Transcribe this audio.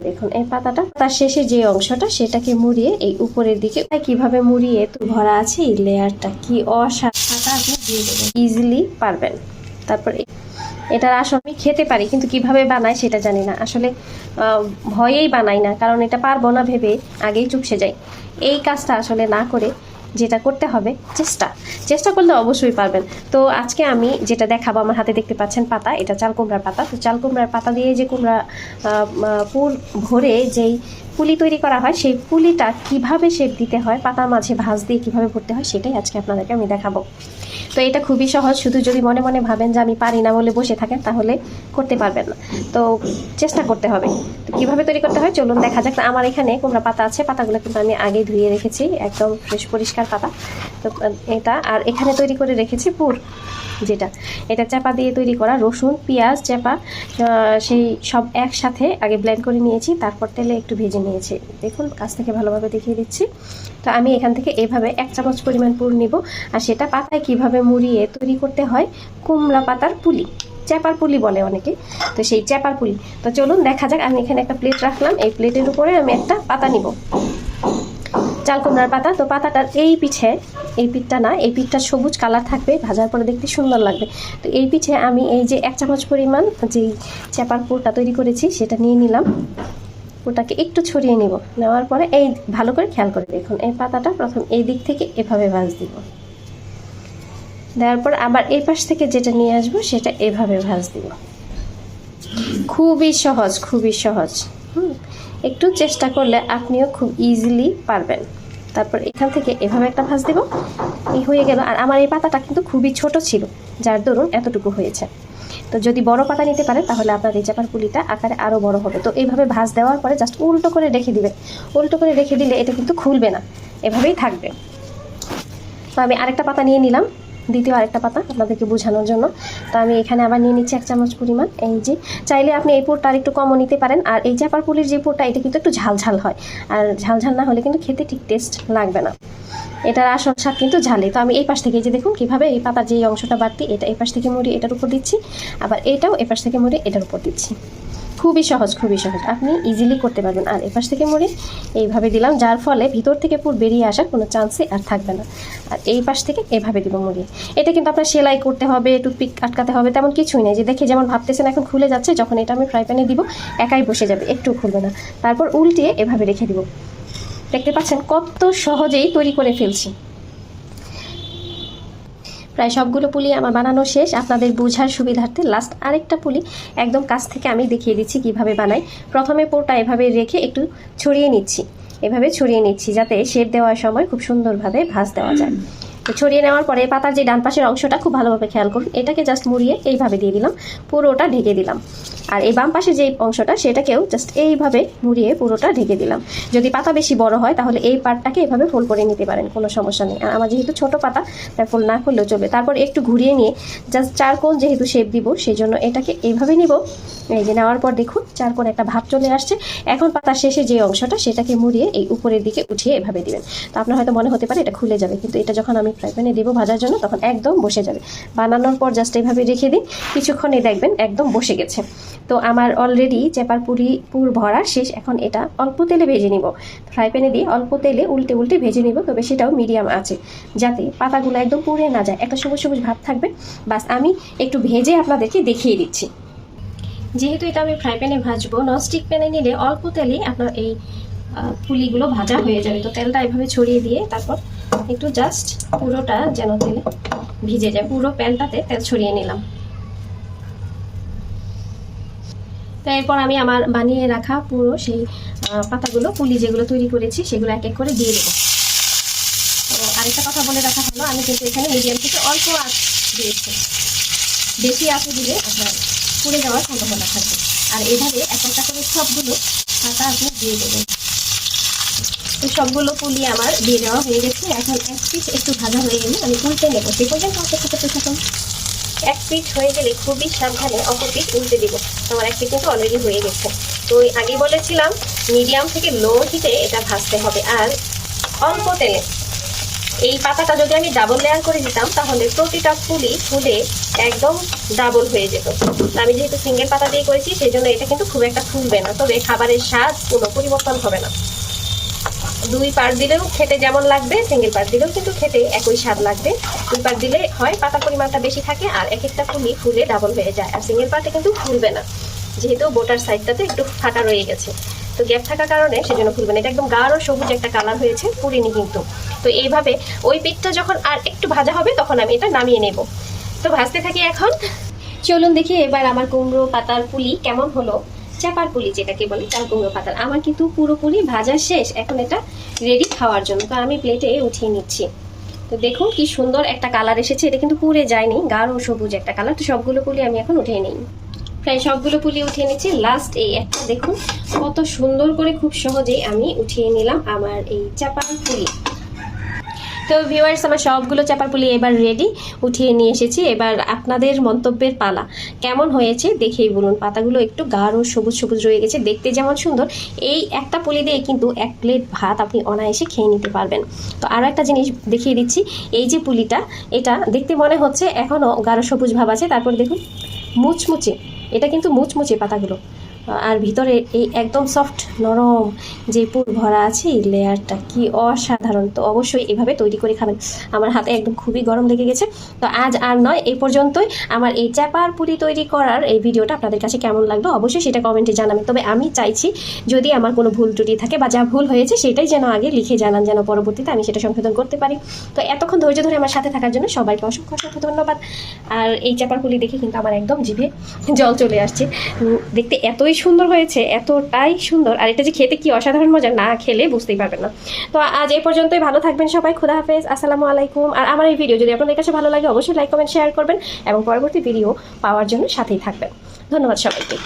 দেখুন এই পাতাটা, তার শেষে যে অংশটা সেটাকে মুড়িয়ে এই উপরের দিকে কিভাবে মুড়িয়ে তো ভরা আছে এই লেয়ারটা, কি অসাধারণ আপনি দিয়ে দেবেন, ইজিলি পারবেন। তারপর এটার আসলে আমি খেতে পারি, কিন্তু কিভাবে বানাই সেটা জানি না আসলে, ভয়েই বানাই না, কারণ এটা পারবো না ভেবে আগেই চুপসে যাই। এই কাজটা আসলে না করে যেটা করতে হবে, চেষ্টা করলে অবশ্যই পারবেন। তো আজকে আমি যেটা দেখাবো, আমার হাতে দেখতে পাচ্ছেন পাতা, এটা চাল কুমড়ার পাতা। তো চাল কুমড়ার পাতা দিয়ে যে কুমড়া পুর ভরে যেই পুলি তৈরি করা হয়, সেই পুলিটা কিভাবে শেপ দিতে হয়, পাতার মাঝে ভাঁজ দিয়ে কিভাবে ভরতে হয়, সেটাই আজকে আপনাদেরকে আমি দেখাবো। তো এটা খুবই সহজ, শুধু যদি মনে মনে ভাবেন যে আমি পারি না বলে বসে থাকেন, তাহলে করতে পারবেন না। তো চেষ্টা করতে হবে। তো কীভাবে তৈরি করতে হয় চলুন দেখা যাক। আমার এখানে কুমড়া পাতা আছে, পাতাগুলো কিন্তু আমি আগে ধুয়ে রেখেছি, একদম ফ্রেশ পরিষ্কার পাতা। তো এটা আর এখানে তৈরি করে রেখেছি পুর, যেটা এটা চাপা দিয়ে তৈরি করা, রসুন পেঁয়াজ চাপা সেই সব একসাথে আগে ব্লেন্ড করে নিয়েছি, তারপর তেলে একটু ভেজে নিয়েছি। দেখুন কাছ থেকে ভালোভাবে দেখিয়ে দিচ্ছি। তো আমি এখান থেকে এভাবে 1 চামচ পরিমাণ পুর নিব, আর সেটা পাতায় কিভাবে মুড়িয়ে তৈরি করতে হয় কুমড়া পাতার পুলি, চ্যাপার পুলি বলে অনেকে, তো সেই চ্যাপার পুলি। তো চলুন দেখা যাক। আমি এখানে একটা প্লেট রাখলাম, এই প্লেটের উপরে আমি একটা পাতা নিব, চাল কুমড়ার পাতা। তো পাতাটার এই পিঠটা না, এই পিঠটা সবুজ কালার থাকবে, ভাজার পরে দেখতে সুন্দর লাগবে। তো এই পিঠে আমি এই যে 1 চামচ পরিমাণ যেই চ্যাপার পুরটা তৈরি করেছি সেটা নিয়ে নিলাম। পুরটাকে একটু ছড়িয়ে নিব, নেওয়ার পরে এই ভালো করে খেয়াল করে দেখুন, এই পাতাটা প্রথম এই দিক থেকে এভাবে ভাঁজ দিব, দেওয়ার পর আবার এই পাশ থেকে যেটা নিয়ে আসবো সেটা এভাবে ভাঁজ দিব। খুবই সহজ। একটু চেষ্টা করলে আপনিও খুব ইজিলি পারবেন। তারপর এখান থেকে এভাবে একটা ভাঁজ দেব, এই হয়ে গেল। আর আমার এই পাতাটা কিন্তু খুবই ছোট ছিল, যার দরুন এতটুকু হয়েছে। তো যদি বড় পাতা নিতে পারেন তাহলে আপনার এই চাপার পুলিটা আকারে আরও বড় হবে। তো এইভাবে ভাঁজ দেওয়ার পরে জাস্ট উল্টো করে রেখে দিবেন। উল্টো করে রেখে দিলে এটা কিন্তু খুলবে না, এভাবেই থাকবে। তো আমি আরেকটা পাতা নিয়ে নিলাম, দ্বিতীয় আরেকটা পাতা আপনাদেরকে বোঝানোর জন্য। তো আমি এখানে আবার নিয়ে নিচ্ছি 1 চামচ পরিমাণ। এই যে চাইলে আপনি এই পুরটা আর একটু কমও নিতে পারেন। আর এই চাপার পুলির যে পুরটা, এটা কিন্তু একটু ঝাল হয়, আর ঝাল না হলে কিন্তু খেতে ঠিক টেস্ট লাগবে না। এটার আসল স্বাদ কিন্তু ঝালে। তো আমি এই পাশ থেকে যে দেখুন কিভাবে এই পাতার যে অংশটা বাড়তি, এটা এই পাশ থেকে মুড়ি এটার উপর দিচ্ছি, আবার এটাও এই পাশ থেকে মুড়ি এটার উপর দিচ্ছি। খুবই সহজ, আপনি ইজিলি করতে পারবেন। আর এই পাশ থেকে মুড়ি এইভাবে দিলাম, যার ফলে ভিতর থেকে পুর বেরিয়ে আসার কোনো চান্সই আর থাকবে না। আর এই পাশ থেকে এভাবে দিব মুড়ি। এটা কিন্তু আপনার সেলাই করতে হবে, টুথপিক আটকাতে হবে, তেমন কিছুই নেই। যে দেখে যেমন ভাবতেছেন এখন খুলে যাচ্ছে, যখন এটা আমি ফ্রাই প্যানে দিব একাই বসে যাবে, একটু খুলবে না। তারপর উল্টিয়ে এভাবে রেখে দিব। দেখতে পাচ্ছেন কত সহজেই তৈরি করে ফেলছি। প্রায় সবগুলো পুলি আমার বানানো শেষ। আপনাদের বোঝার সুবিধার্থে লাস্ট আরেকটা পুলি একদম কাছ থেকে আমি দেখিয়ে দিচ্ছি কিভাবে বানাই। প্রথমে পুরটা এভাবে রেখে একটু ছড়িয়ে নিচ্ছি, যাতে শেপ দেওয়ার সময় খুব সুন্দরভাবে ভাঁজ দেওয়া যায়। তো ছড়িয়ে নেওয়ার পরে পাতার যে ডান পাশের অংশটা খুব ভালোভাবে খেয়াল করুন, এটাকে জাস্ট মুড়িয়ে এইভাবে দিয়ে দিলাম, পুরোটা ঢেকে দিলাম। আর এই বাম পাশে যে অংশটা সেটাকেও জাস্ট এইভাবে মুড়িয়ে পুরোটা ঢেকে দিলাম। যদি পাতা বেশি বড় হয় তাহলে এই পার্টটাকে এভাবে ফোল্ড করে নিতে পারেন, কোনো সমস্যা নেই। আর আমার যেহেতু ছোট পাতা, তাই ফোল্ড না করলেও চলবে। তারপর একটু ঘুরিয়ে নিয়ে জাস্ট 4 কোণ যেহেতু শেপ দিব, সেই জন্য এটাকে এইভাবে নিব। এই যে নেওয়ার পর দেখুন 4 কোণ একটা ভাব চলে আসছে। এখন পাতার শেষে যে অংশটা সেটাকে মুড়িয়ে এই উপরের দিকে উঠিয়ে এভাবে দিবেন। তো আপনার হয়তো মনে হতে পারে এটা খুলে যাবে, কিন্তু এটা যখন আমি ফ্রাই প্যানে দেবো ভাজার জন্য, তখন একদম বসে যাবে। বানানোর পর জাস্ট এইভাবে রেখে দিন, কিছুক্ষণে দেখবেন একদম বসে গেছে। তো আমার অলরেডি চেপার পুর ভরা শেষ। এখন এটা অল্প তেলে ভেজে নিব, ফ্রাই প্যানে দিয়ে অল্প তেলে উল্টে ভেজে নিব। তবে সেটাও মিডিয়াম আছে, যাতে পাতাগুলো একদম পুড়ে না যায়, একটা সবুজ ভাব থাকবে। বাস আমি একটু ভেজে আপনাদেরকে দেখিয়ে দিচ্ছি। যেহেতু এটা আমি ফ্রাই প্যানে ভাজবো, ননস্টিক প্যানে নিলে অল্প তেলে আপনার এই পুলিগুলো ভাজা হয়ে যাবে। তো তেলটা এভাবে ছড়িয়ে দিয়ে তারপর একটু জাস্ট পুরোটা যেন তেলে ভিজে যায়, পুরো প্যানটাতে তেল ছড়িয়ে নিলাম। তো এরপর আমি আমার বানিয়ে রাখা পুরো সেই পাতাগুলো, পুলি যেগুলো তৈরি করেছি সেগুলো এক এক করে দিয়ে দেবো। তো আরেকটা কথা বলে রাখা হলো, আমি কিন্তু এখানে মিডিয়াম থেকে অল্প আঁচ দিয়েছি, বেশি আঁচে দিলে আপনার পুড়ে যাওয়ার সম্ভাবনা থাকবে। আর এভাবে এক একটা করে সবগুলো পাতা আপনি দিয়ে দেবেন। তো সবগুলো পুলি আমার দিয়ে দেওয়া হয়ে গেছে। এখন এক পিস একটু ভাজা হয়ে গেলে আমি উল্টে নেবো। সে পর্যন্ত অপেক্ষা করতে থাকুন। এক পিঠ হয়ে গেলে খুবই সাবধানে অপর পিঠ উল্টে দিব। আমার এক পিঠ কিন্তু অলরেডি হয়ে গেছে। তো আগে বলেছিলাম মিডিয়াম থেকে লো হিটে এটা ভাজতে হবে, আর অল্প তেলে। এই পাতাটা যদি আমি ডাবল লেয়ার করে দিতাম তাহলে প্রতিটা ফুলই ফুলে একদম ডাবল হয়ে যেত। আমি যেহেতু সিঙ্গেল পাতা দিয়ে করেছি সেই জন্য এটা কিন্তু খুব একটা ফুলবে না, তবে খাবারের স্বাদ কোনো পরিবর্তন হবে না। 2 পার্ট দিলেও খেতে যেমন লাগবে, সিঙ্গেল পার্ট দিলেও কিন্তু খেতে একই স্বাদ লাগবে। 2 পার্ট দিলে হয় পাতার পরিমাণটা বেশি থাকে আর এক একটা ফুলই ফুলে ডাবল হয়ে যায়, আর সিঙ্গেল পার্টে কিন্তু ফুলবে না, যেহেতু বোটার সাইডটাতে একটু ফাটা রয়ে গেছে, তো গ্যাপ থাকার কারণে সেজন্য ফুলবে না। এটা একদম গাঢ় সবুজ একটা কালার হয়েছে, পুরিনি কিন্তু। তো এইভাবে ওই পিঠটা যখন আর একটু ভাজা হবে তখন আমি এটা নামিয়ে নেব। তো ভাজতে থাকি এখন। চলুন দেখি এবার আমার কুমড়ো পাতার পুলি কেমন হলো। চাপার পুলি যেটাকে বলে, চাল কুমড়ো পাতার আমার কিন্তু পুরোপুরি ভাজা শেষ। এখন এটা রেডি খাওয়ার জন্য, তো আমি প্লেটে উঠিয়ে নিচ্ছি। তো দেখুন কি সুন্দর একটা কালার এসেছে, এটা কিন্তু পুড়ে যায়নি, গাঢ় সবুজ একটা কালার। তো সবগুলো পুলি আমি এখন উঠিয়ে নিই, প্রায় সবগুলো পুলি উঠিয়ে নিচ্ছি। লাস্ট এই একটা দেখুন কত সুন্দর করে খুব সহজেই আমি উঠিয়ে নিলাম আমার এই চাপার পুলি। তো ভিউয়ার্স, আমার সবগুলো চাপার পুলি এবার রেডি, উঠিয়ে নিয়ে এসেছি। এবার আপনাদের মন্তব্যের পালা, কেমন হয়েছে দেখেই বলুন। পাতাগুলো একটু গাঢ় সবুজ সবুজ রয়ে গেছে, দেখতে যেমন সুন্দর, এই একটা পুলি দিয়ে কিন্তু 1 প্লেট ভাত আপনি অনায়াসে খেয়ে নিতে পারবেন। তো আরও একটা জিনিস দেখিয়ে দিচ্ছি, এই যে পুলিটা, এটা দেখতে মনে হচ্ছে এখনও গাঢ় সবুজ ভাব আছে, তারপর দেখুন মুচমুচে, এটা কিন্তু মুচমুচে পাতাগুলো, আর ভিতরে এই একদম সফট নরম যে পুর ভরা আছে এই লেয়ারটা কি অসাধারণ। তো অবশ্যই এভাবে তৈরি করে খাবেন। আমার হাতে একদম খুবই গরম লেগে গেছে। তো আজ আর নয়, এই পর্যন্তই। আমার এই চাপার পুরি তৈরি করার এই ভিডিওটা আপনাদের কাছে কেমন লাগলো অবশ্যই সেটা কমেন্টে জানাবেন। তবে আমি চাইছি যদি আমার কোনো ভুল ত্রুটি থাকে বা যা ভুল হয়েছে সেটাই যেন আগে লিখে জানান, যেন পরবর্তীতে আমি সেটা সংশোধন করতে পারি। তো এতক্ষণ ধৈর্য ধরে আমার সাথে থাকার জন্য সবাইকে অসংখ্য অসংখ্য ধন্যবাদ। আর এই চাপার পুলি দেখে কিন্তু আমার একদম জিভে জল চলে আসছে, দেখতে এতই সুন্দর হয়েছে, এতটাই সুন্দর। আর এটা যে খেতে কি অসাধারণ মজা, না খেলে বুঝতেই পারবেন না। তো আজ এই পর্যন্তই, ভালো থাকবেন সবাই, খুদা হাফেজ, আসসালামু আলাইকুম। আর আমার এই ভিডিও যদি আপনাদের কাছে ভালো লাগে অবশ্যই লাইক কমেন্ট শেয়ার করবেন এবং পরবর্তী ভিডিও পাওয়ার জন্য সাথেই থাকবেন। ধন্যবাদ সবাইকে।